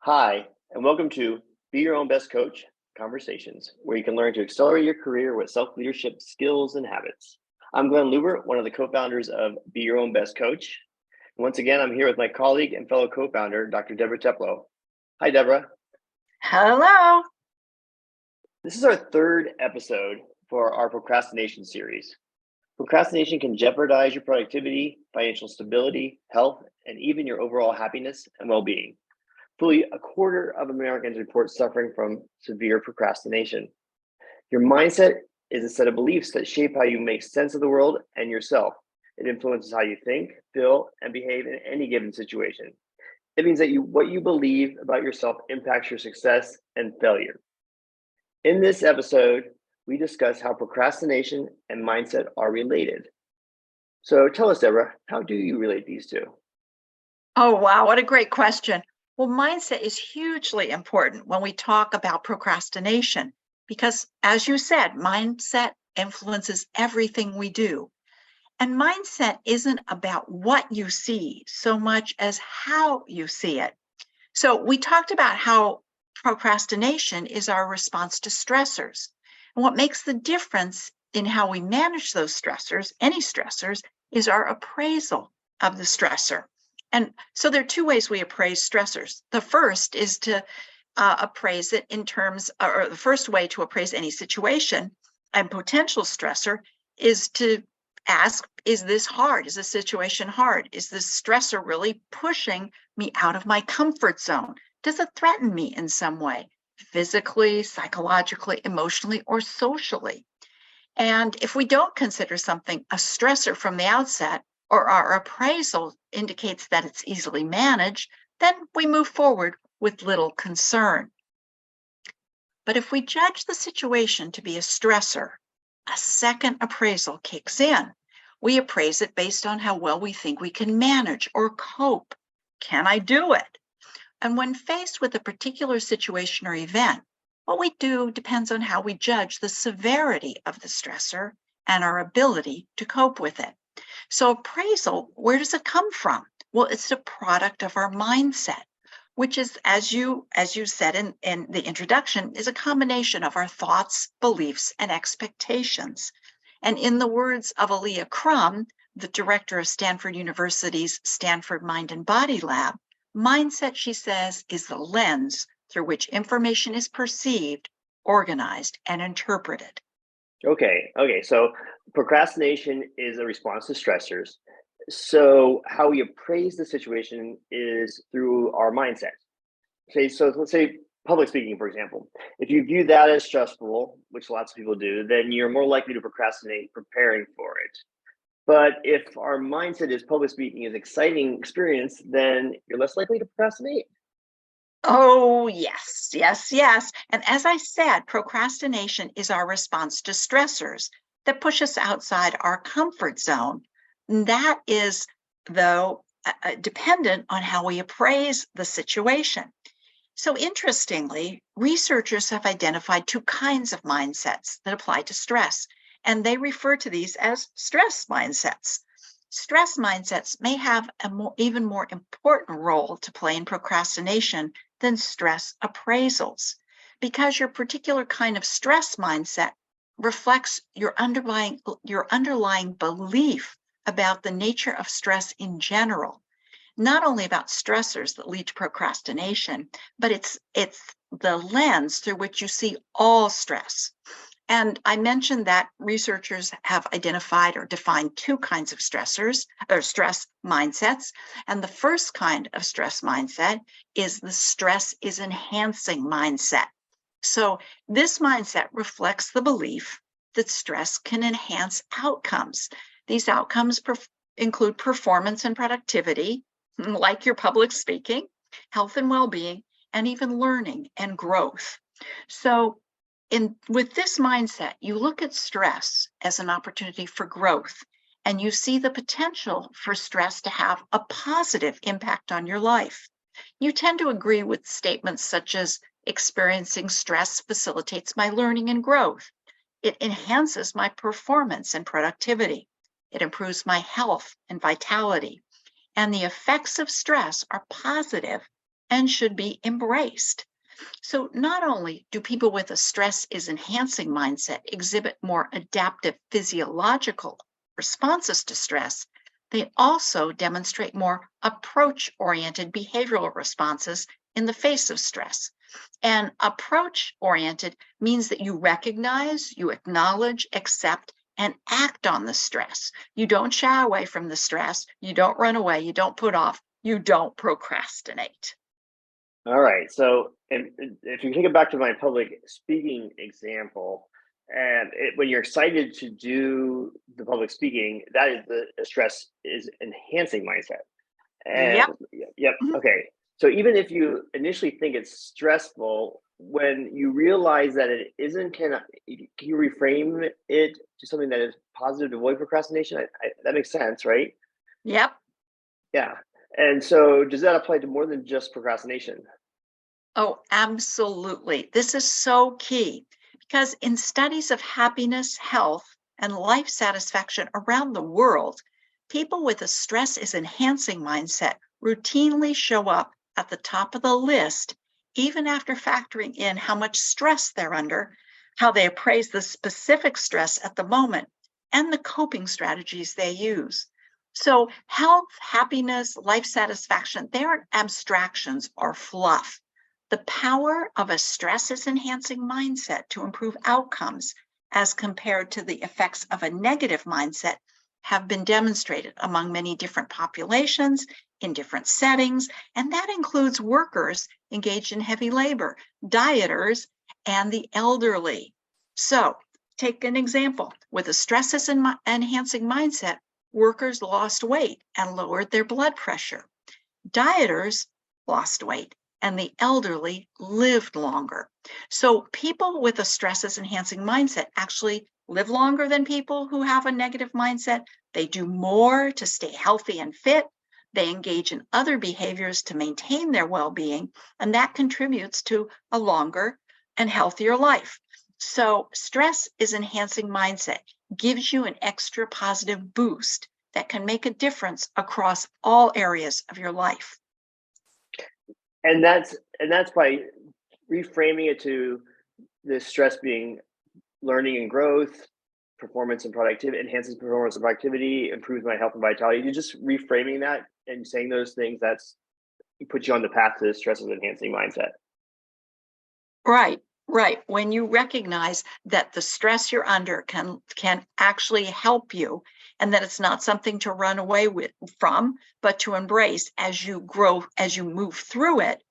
Hi, and welcome to Be Your Own Best Coach Conversations, where you can learn to accelerate your career with self-leadership skills and habits. I'm Glen Lubbert, one of the co-founders of Be Your Own Best Coach. Once again, I'm here with my colleague and fellow co-founder, Dr. Deborah Teplow. Hi, Deborah. Hello. This is our third episode for our procrastination series. Procrastination can jeopardize your productivity, financial stability, health, and even your overall happiness and well-being. Fully a quarter of Americans report suffering from severe procrastination. Your mindset is a set of beliefs that shape how you make sense of the world and yourself. It influences how you think, feel, and behave in any given situation. It means that what you believe about yourself impacts your success and failure. In this episode, we discuss how procrastination and mindset are related. So tell us, Deborah, how do you relate these two? Oh, wow. What a great question. Well, mindset is hugely important when we talk about procrastination because, as you said, mindset influences everything we do. And mindset isn't about what you see so much as how you see it. So we talked about how procrastination is our response to stressors. And what makes the difference in how we manage those stressors, any stressors, is our appraisal of the stressor. And so there are two ways we appraise stressors. The first is to appraise it in terms, or the first way to appraise any situation and potential stressor is to ask, is this hard? Is this situation hard? Is this stressor really pushing me out of my comfort zone? Does it threaten me in some way, physically, psychologically, emotionally, or socially? And if we don't consider something a stressor from the outset, or our appraisal indicates that it's easily managed, then we move forward with little concern. But if we judge the situation to be a stressor, a second appraisal kicks in. We appraise it based on how well we think we can manage or cope. Can I do it? And when faced with a particular situation or event, what we do depends on how we judge the severity of the stressor and our ability to cope with it. So appraisal, where does it come from? Well, it's a product of our mindset, which is, as you said in the introduction, is a combination of our thoughts, beliefs, and expectations. And in the words of Aaliyah Crum, the director of Stanford University's Stanford Mind and Body Lab, mindset, she says, is the lens through which information is perceived, organized, and interpreted. Okay. So procrastination is a response to stressors. So how we appraise the situation is through our mindset. Okay, so let's say public speaking, for example. If you view that as stressful, which lots of people do, then you're more likely to procrastinate preparing for it. But if our mindset is public speaking is an exciting experience, then you're less likely to procrastinate. Oh, yes. And as I said, procrastination is our response to stressors that push us outside our comfort zone. That is, though, dependent on how we appraise the situation. So interestingly, researchers have identified two kinds of mindsets that apply to stress, and they refer to these as stress mindsets. Stress mindsets may have even more important role to play in procrastination than stress appraisals, because your particular kind of stress mindset reflects your underlying belief about the nature of stress in general, not only about stressors that lead to procrastination, but it's the lens through which you see all stress. And I mentioned that researchers have identified or defined two kinds of stressors or stress mindsets. And the first kind of stress mindset is the stress is enhancing mindset. So this mindset reflects the belief that stress can enhance outcomes. These outcomes include performance and productivity, like your public speaking, health and well-being, and even learning and growth. So with this mindset, you look at stress as an opportunity for growth, and you see the potential for stress to have a positive impact on your life. You tend to agree with statements such as, experiencing stress facilitates my learning and growth. It enhances my performance and productivity. It improves my health and vitality. And the effects of stress are positive and should be embraced. So not only do people with a stress is enhancing mindset exhibit more adaptive physiological responses to stress, they also demonstrate more approach-oriented behavioral responses in the face of stress. And approach-oriented means that you recognize, you acknowledge, accept, and act on the stress. You don't shy away from the stress. You don't run away. You don't put off. You don't procrastinate. All right. So if you take it back to my public speaking example, and when you're excited to do the public speaking, that is the stress is enhancing mindset. And yep. Mhm. Okay. So even if you initially think it's stressful, when you realize that it isn't, can you reframe it to something that is positive to avoid procrastination? That makes sense, right? Yep. Yeah. And so does that apply to more than just procrastination? Oh, absolutely. This is so key because in studies of happiness, health, and life satisfaction around the world, people with a stress is enhancing mindset routinely show up at the top of the list, even after factoring in how much stress they're under, how they appraise the specific stress at the moment, and the coping strategies they use. So, health, happiness, life satisfaction, they aren't abstractions or fluff. The power of a stress is enhancing mindset to improve outcomes as compared to the effects of a negative mindset have been demonstrated among many different populations in different settings, and that includes workers engaged in heavy labor, dieters, and the elderly. So, take an example. With a stress is enhancing mindset, workers lost weight and lowered their blood pressure. Dieters lost weight and the elderly lived longer. So people with a stress is enhancing mindset actually live longer than people who have a negative mindset. They do more to stay healthy and fit. They engage in other behaviors to maintain their well-being, and that contributes to a longer and healthier life. So stress is enhancing mindset, gives you an extra positive boost that can make a difference across all areas of your life. And that's by reframing it to the stress being learning and growth, performance and productivity, enhances performance and productivity, improves my health and vitality. You're just reframing that and saying those things, that's puts you on the path to the stress of enhancing mindset. Right, right. When you recognize that the stress you're under can actually help you, and that it's not something to run away from, but to embrace as you grow, as you move through it,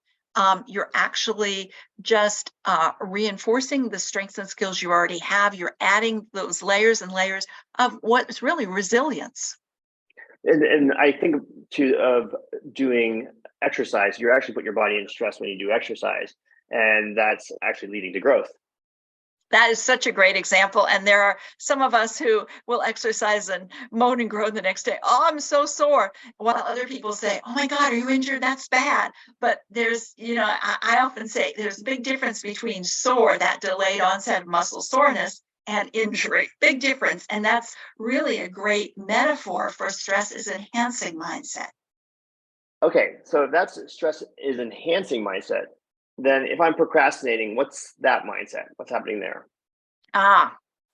you're actually just reinforcing the strengths and skills you already have. You're adding those layers and layers of what is really resilience. And I think of doing exercise, you're actually putting your body in stress when you do exercise, and that's actually leading to growth. That is such a great example. And there are some of us who will exercise and moan and groan the next day. Oh, I'm so sore. While other people say, oh my God, are you injured? That's bad. But there's, I often say there's a big difference between sore, that delayed onset muscle soreness, and injury. Big difference. And that's really a great metaphor for stress is enhancing mindset. Okay, so if that's stress is enhancing mindset, then if I'm procrastinating, what's that mindset? What's happening there?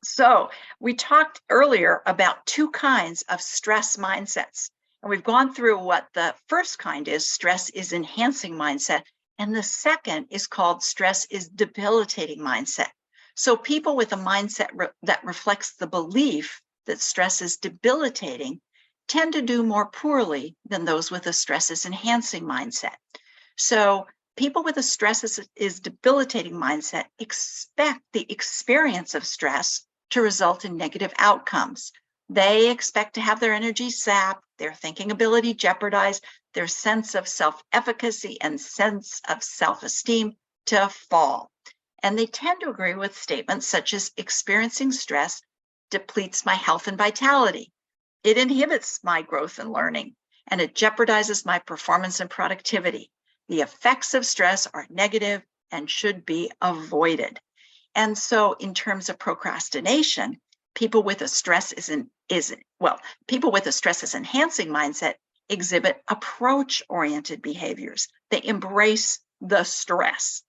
So we talked earlier about two kinds of stress mindsets. And we've gone through what the first kind is, stress is enhancing mindset. And the second is called stress is debilitating mindset. So people with a mindset that reflects the belief that stress is debilitating tend to do more poorly than those with a stress is enhancing mindset. So people with a stress is debilitating mindset expect the experience of stress to result in negative outcomes. They expect to have their energy sapped, their thinking ability jeopardized, their sense of self-efficacy and sense of self-esteem to fall. And they tend to agree with statements such as experiencing stress depletes my health and vitality. It inhibits my growth and learning, and it jeopardizes my performance and productivity. The effects of stress are negative and should be avoided. And so in terms of procrastination, people with a stress is enhancing mindset exhibit approach-oriented behaviors. They embrace the stress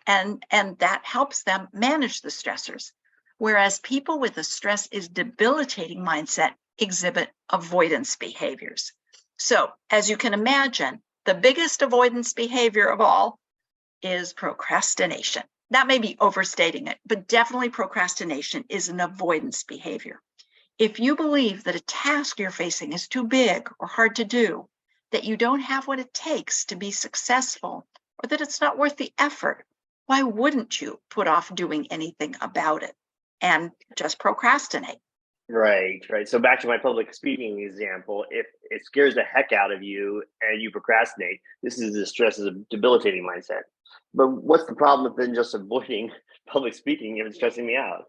and that helps them manage the stressors. Whereas people with a stress is debilitating mindset exhibit avoidance behaviors. So as you can imagine, the biggest avoidance behavior of all is procrastination. That may be overstating it, but definitely procrastination is an avoidance behavior. If you believe that a task you're facing is too big or hard to do, that you don't have what it takes to be successful, or that it's not worth the effort, why wouldn't you put off doing anything about it and just procrastinate? Right. So back to my public speaking example, if it scares the heck out of you and you procrastinate, this is the stress is a debilitating mindset. But what's the problem with then just avoiding public speaking if it's stressing me out?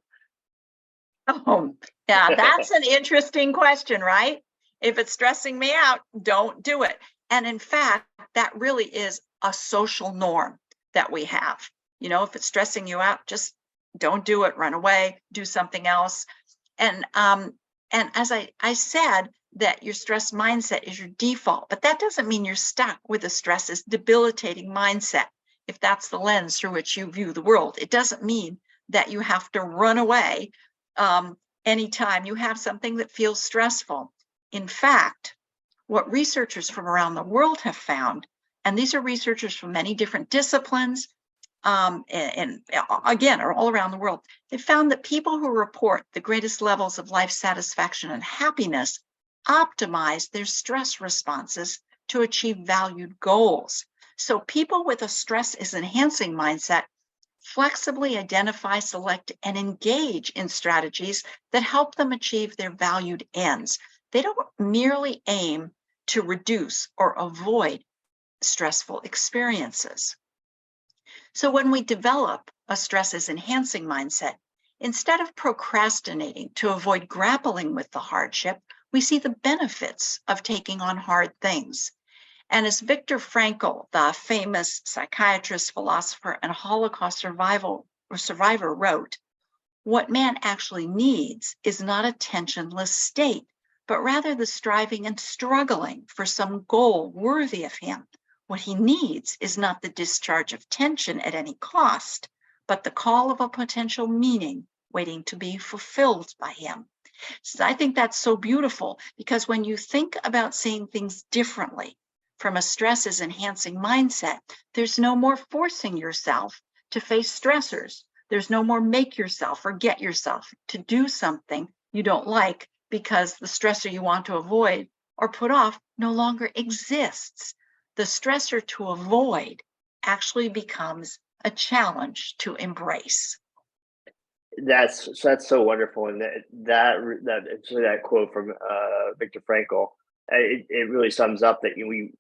Oh, yeah, that's an interesting question, right? If it's stressing me out, don't do it. And in fact, that really is a social norm that we have. If it's stressing you out, just don't do it, run away, do something else. And as I said, that your stress mindset is your default, but that doesn't mean you're stuck with a stress is debilitating mindset. If that's the lens through which you view the world, it doesn't mean that you have to run away anytime you have something that feels stressful. In fact, what researchers from around the world have found, and these are researchers from many different disciplines, and again, are all around the world, they found that people who report the greatest levels of life satisfaction and happiness optimize their stress responses to achieve valued goals. So people with a stress is enhancing mindset flexibly identify, select, and engage in strategies that help them achieve their valued ends. They don't merely aim to reduce or avoid stressful experiences. So when we develop a stress is enhancing mindset, instead of procrastinating to avoid grappling with the hardship, we see the benefits of taking on hard things. And as Viktor Frankl, the famous psychiatrist, philosopher, and Holocaust survivor wrote, what man actually needs is not a tensionless state, but rather the striving and struggling for some goal worthy of him. What he needs is not the discharge of tension at any cost, but the call of a potential meaning waiting to be fulfilled by him. So I think that's so beautiful, because when you think about seeing things differently from a stress is enhancing mindset, there's no more forcing yourself to face stressors. There's no more make yourself or get yourself to do something you don't like because the stressor you want to avoid or put off no longer exists. The stressor to avoid actually becomes a challenge to embrace. That's so wonderful, and that quote from Viktor Frankl, it really sums up that we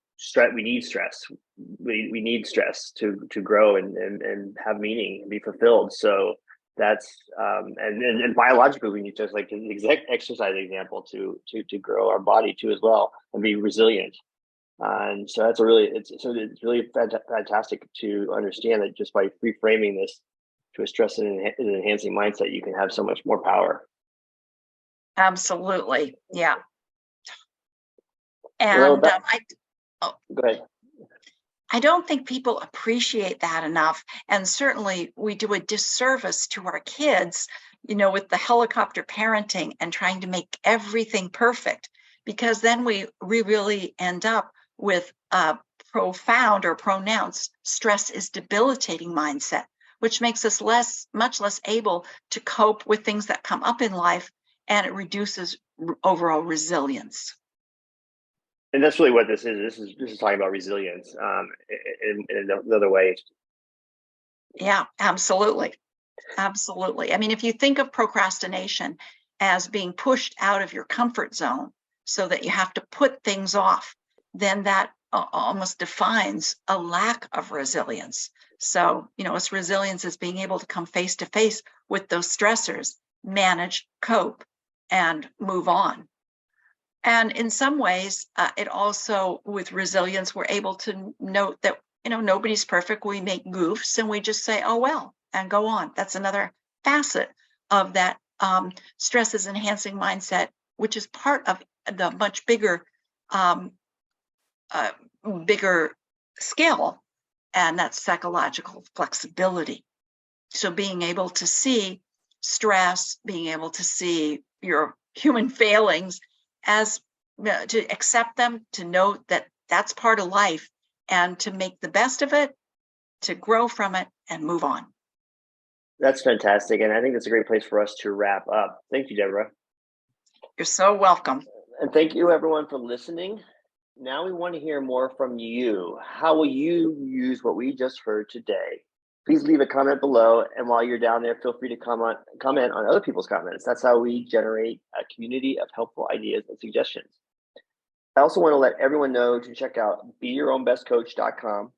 need stress. We need stress to grow and have meaning and be fulfilled. So that's and biologically we need just like the exercise example to grow our body too as well and be resilient. And so it's really fantastic to understand that just by reframing this to a stress and enhancing mindset, you can have so much more power. Absolutely, yeah. And go ahead. I don't think people appreciate that enough. And certainly we do a disservice to our kids, with the helicopter parenting and trying to make everything perfect, because then we really end up with a profound or pronounced stress is debilitating mindset, which makes us much less able to cope with things that come up in life, and it reduces overall resilience. And that's really what this is. This is talking about resilience in another way. Yeah, absolutely. Absolutely. I mean, if you think of procrastination as being pushed out of your comfort zone so that you have to put things off, then that almost defines a lack of resilience. So, it's resilience is being able to come face to face with those stressors, manage, cope, and move on. And in some ways, it also, with resilience, we're able to note that, nobody's perfect. We make goofs and we just say, oh, well, and go on. That's another facet of that stress is enhancing mindset, which is part of the much bigger a bigger skill, and that's psychological flexibility. So being able to see stress, being able to see your human failings as to accept them, to know that that's part of life, and to make the best of it, to grow from it and move on. That's fantastic. And I think that's a great place for us to wrap up. Thank you, Deborah. You're so welcome. And thank you, everyone, for listening. Now we want to hear more from you. How will you use what we just heard today? Please leave a comment below. And while you're down there, feel free to comment on other people's comments. That's how we generate a community of helpful ideas and suggestions. I also want to let everyone know to check out BeYourOwnBestCoach.com,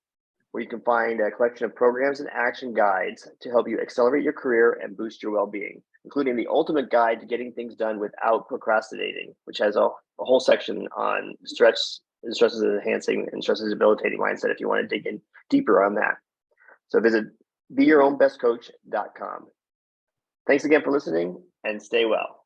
where you can find a collection of programs and action guides to help you accelerate your career and boost your well-being, including the ultimate guide to getting things done without procrastinating, which has a whole section on stresses enhancing and stresses debilitating mindset if you want to dig in deeper on that. So visit BeYourOwnBestCoach.com. Thanks again for listening, and stay well.